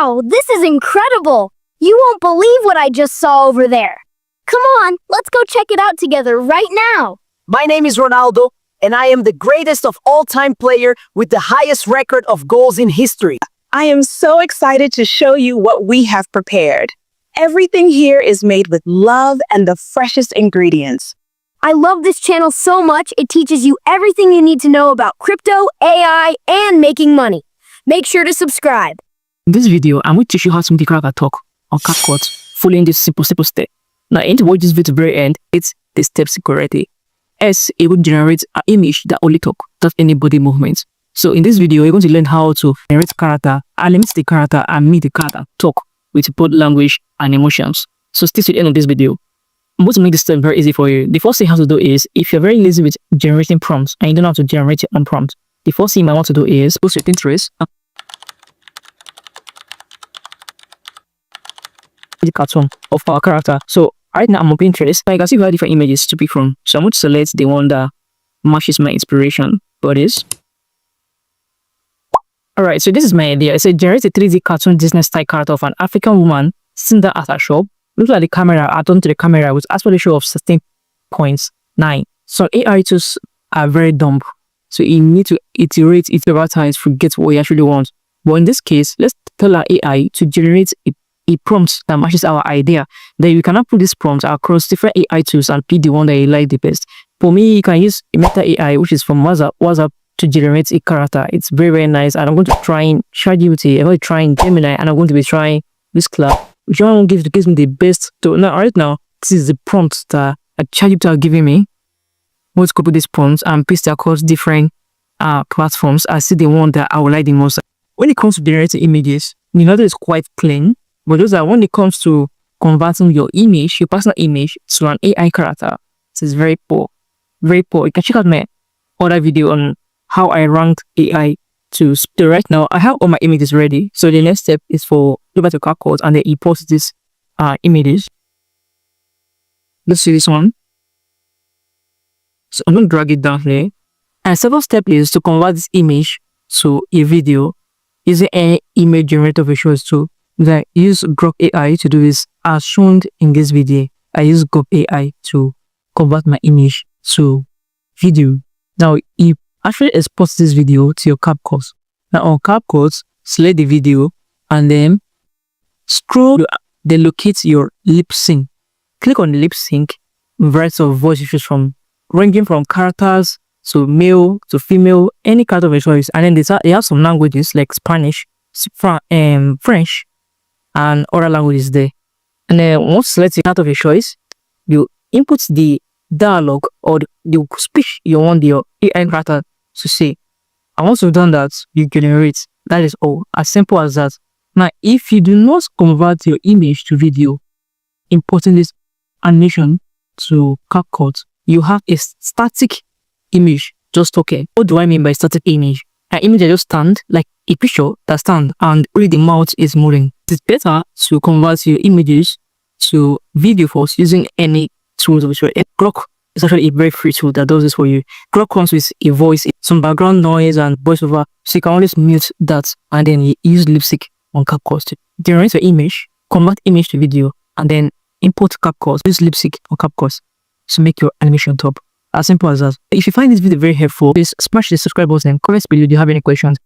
Wow, this is incredible! You won't believe what I just saw over there. Come on, let's go check it out together right now. My name is Ronaldo, and I am the greatest of all-time player with the highest record of goals in history. I am so excited to show you what we have prepared. Everything here is made with love and the freshest ingredients. I love this channel so much, it teaches you everything you need to know about crypto, AI, and making money. Make sure to subscribe. In this video, I'm going to teach you how to make the character talk on CapCut, following this simple step. Now, I need to watch this video to the very end. It's the steps correctly. S, it will generate an image that only talk, without any body movement. So in this video, you're going to learn how to generate character, animate the character, and make the character talk with both language and emotions. So stay to the end of this video. I'm going to make this step very easy for you. The first thing you have to do is, if you're very lazy with generating prompts and you don't know how to generate your own prompt, the first thing you might want to do is go to your Pinterest, the cartoon of our character. So right now I'm on Pinterest. I can see very different images to pick from. So I'm going to select the one that matches my inspiration. Bodies. Alright, so this is my idea. I said generate a 3D cartoon Disney style character of an African woman sitting there at a shop. Look like the camera, add on to the camera with aspect ratio of 16.9. So AI tools are very dumb. So you need to iterate it several times to forget what you actually want. But in this case, let's tell our AI to generate a prompt that matches our idea. Then you can put this prompt across different AI tools and pick the one that you like the best. For me, you can use a Meta AI, which is from WhatsApp to generate a character. It's very, very nice. And I'm going to try in ChatGPT, I'm going to try in Gemini, and I'm going to be trying this club, which one gives me the best. So now, right now, this is the prompt that ChatGPT are giving me. I'm going to copy this prompt and paste it across different platforms. I see the one that I would like the most. When it comes to generating images, you know that it's quite clean. But those are when it comes to converting your image, your personal image, to an AI character, this is very poor. Very poor. You can check out my other video on how I ranked AI to. So right now, I have all my images ready. So the next step is for go back to CapCut and then import this images. Let's see this one. So I'm going to drag it down here. And second step is to convert this image to a video using any image generator visuals tool. I use Grok AI to do this as shown in this video. I use Grok AI to convert my image to video. Now, you actually export this video to your CapCut. Now on CapCut, select the video and then scroll, then locate your lip sync. Click on the lip sync, variety of voice issues from ranging from characters to male to female, any kind of a choice. And then they have some languages like Spanish, French, and other languages there. And then once you select the character of your choice, you input the dialogue or the speech you want your AI character to say. And once you've done that, you generate. That is all. As simple as that. Now, if you do not convert your image to video, importing this animation to CapCut, you have a static image. Just okay. What do I mean by static image? An image that just stand like a picture that stands and only the mouth is moving. It's better to convert your images to video first using any tools which Grok is actually a very free tool that does this for you. Grok comes with a voice, some background noise and voiceover, so you can always mute that and then you use lip sync on CapCut to generate your image, convert image to video, and then import CapCut, use lip sync on CapCut to make your animation top. As simple as that. If you find this video very helpful, please smash the subscribe button and comment below if you have any questions.